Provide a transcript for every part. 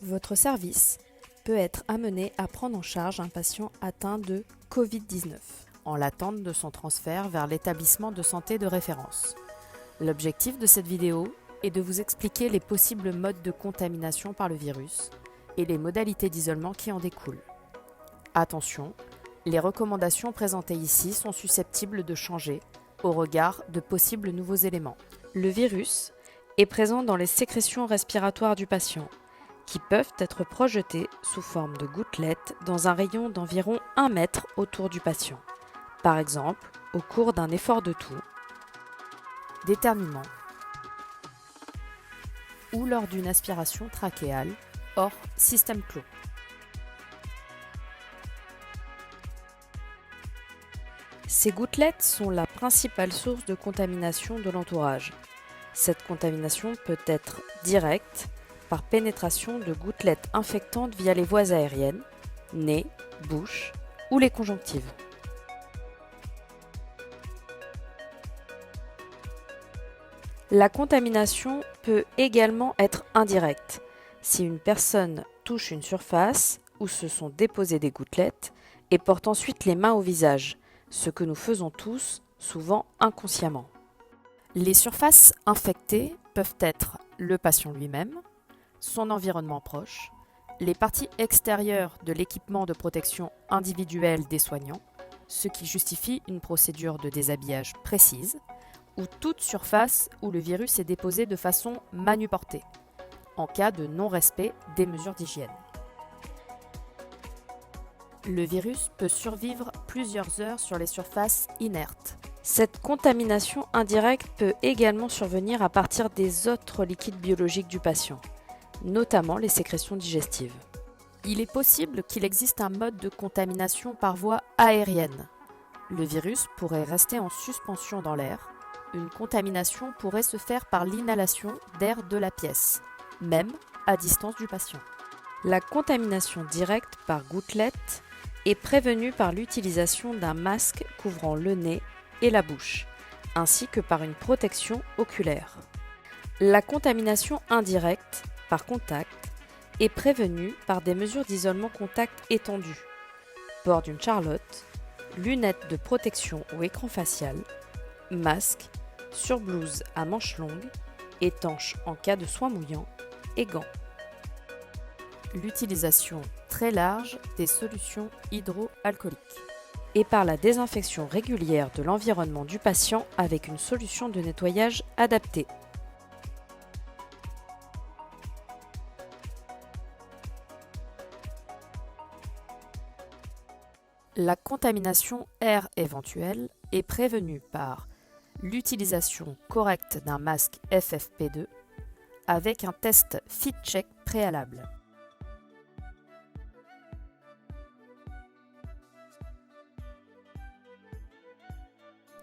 Votre service peut être amené à prendre en charge un patient atteint de Covid-19 en l'attente de son transfert vers l'établissement de santé de référence. L'objectif de cette vidéo est de vous expliquer les possibles modes de contamination par le virus et les modalités d'isolement qui en découlent. Attention, les recommandations présentées ici sont susceptibles de changer au regard de possibles nouveaux éléments. Le virus est présent dans les sécrétions respiratoires du patient, qui peuvent être projetées sous forme de gouttelettes dans un rayon d'environ 1 mètre autour du patient, par exemple au cours d'un effort de toux, d'éternuement ou lors d'une aspiration trachéale hors système clos. Ces gouttelettes sont la principale source de contamination de l'entourage. Cette contamination peut être directe par pénétration de gouttelettes infectantes via les voies aériennes, nez, bouche ou les conjonctives. La contamination peut également être indirecte. Si une personne touche une surface où se sont déposées des gouttelettes et porte ensuite les mains au visage, ce que nous faisons tous, souvent inconsciemment. Les surfaces infectées peuvent être le patient lui-même, son environnement proche, les parties extérieures de l'équipement de protection individuelle des soignants, ce qui justifie une procédure de déshabillage précise, ou toute surface où le virus est déposé de façon manuportée, en cas de non-respect des mesures d'hygiène. Le virus peut survivre plusieurs heures sur les surfaces inertes. Cette contamination indirecte peut également survenir à partir des autres liquides biologiques du patient, notamment les sécrétions digestives. Il est possible qu'il existe un mode de contamination par voie aérienne. Le virus pourrait rester en suspension dans l'air. Une contamination pourrait se faire par l'inhalation d'air de la pièce, même à distance du patient. La contamination directe par gouttelettes est prévenue par l'utilisation d'un masque couvrant le nez et la bouche, ainsi que par une protection oculaire. La contamination indirecte par contact est prévenue par des mesures d'isolement contact étendues, port d'une charlotte, lunettes de protection ou écran facial, masque, surblouse à manches longues, étanche en cas de soins mouillants et gants. L'utilisation très large des solutions hydroalcooliques et par la désinfection régulière de l'environnement du patient avec une solution de nettoyage adaptée. La contamination air éventuelle est prévenue par l'utilisation correcte d'un masque FFP2 avec un test fit-check préalable.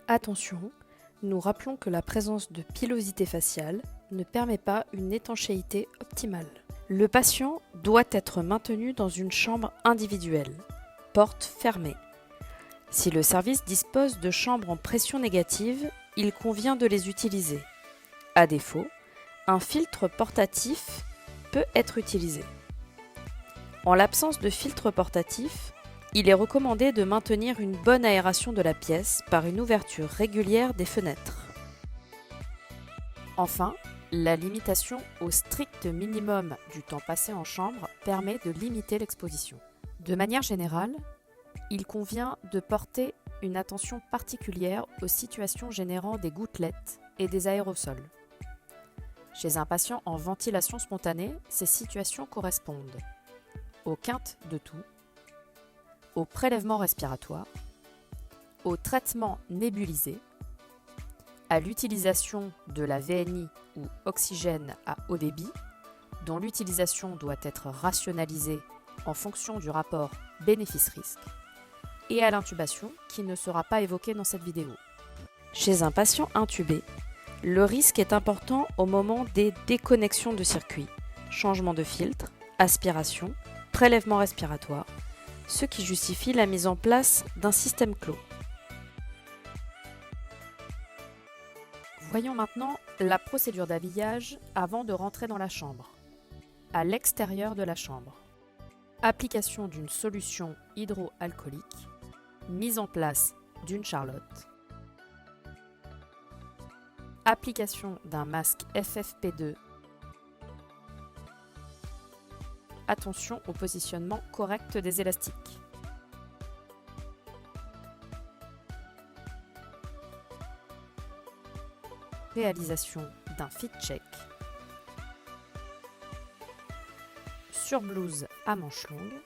Attention, nous rappelons que la présence de pilosité faciale ne permet pas une étanchéité optimale. Le patient doit être maintenu dans une chambre individuelle, porte fermée. Si le service dispose de chambres en pression négative, il convient de les utiliser. À défaut, un filtre portatif peut être utilisé. En l'absence de filtre portatif, il est recommandé de maintenir une bonne aération de la pièce par une ouverture régulière des fenêtres. Enfin, la limitation au strict minimum du temps passé en chambre permet de limiter l'exposition. De manière générale, il convient de porter une attention particulière aux situations générant des gouttelettes et des aérosols. Chez un patient en ventilation spontanée, ces situations correspondent aux quintes de toux, au prélèvement respiratoire, au traitement nébulisé, à l'utilisation de la VNI ou oxygène à haut débit, dont l'utilisation doit être rationalisée en fonction du rapport bénéfice-risque, et à l'intubation qui ne sera pas évoquée dans cette vidéo. Chez un patient intubé, le risque est important au moment des déconnexions de circuits, changement de filtre, aspiration, prélèvement respiratoire, ce qui justifie la mise en place d'un système clos. Voyons maintenant la procédure d'habillage avant de rentrer dans la chambre. à l'extérieur de la chambre. Application d'une solution hydroalcoolique. Mise en place d'une charlotte. Application d'un masque FFP2. Attention au positionnement correct des élastiques. Réalisation d'un fit check. Surblouse à manches longues.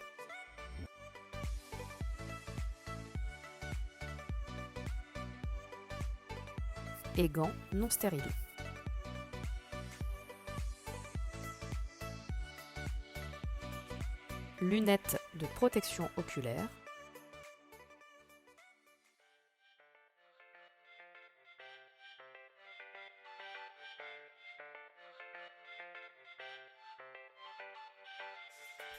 Et gants non stériles. Lunettes de protection oculaire.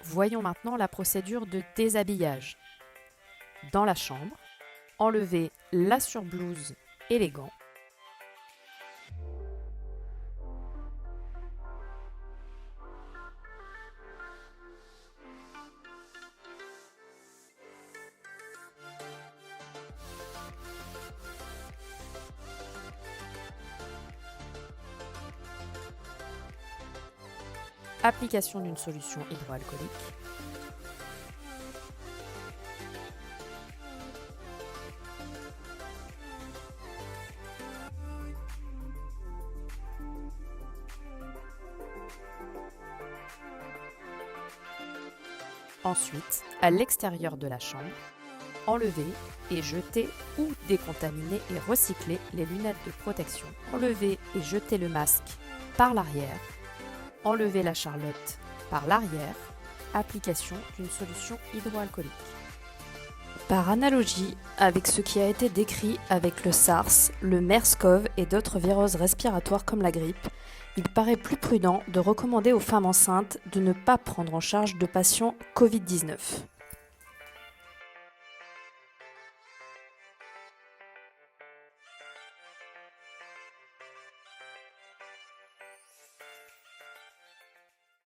Voyons maintenant la procédure de déshabillage. Dans la chambre, enlevez la surblouse et les gants. Application d'une solution hydroalcoolique. Ensuite, à l'extérieur de la chambre, enlevez et jetez ou décontaminer et recycler les lunettes de protection. Enlevez et jetez le masque par l'arrière. Enlevez la charlotte par l'arrière. Application d'une solution hydroalcoolique. Par analogie avec ce qui a été décrit avec le SARS, le MERS-CoV et d'autres viroses respiratoires comme la grippe, il paraît plus prudent de recommander aux femmes enceintes de ne pas prendre en charge de patients Covid-19.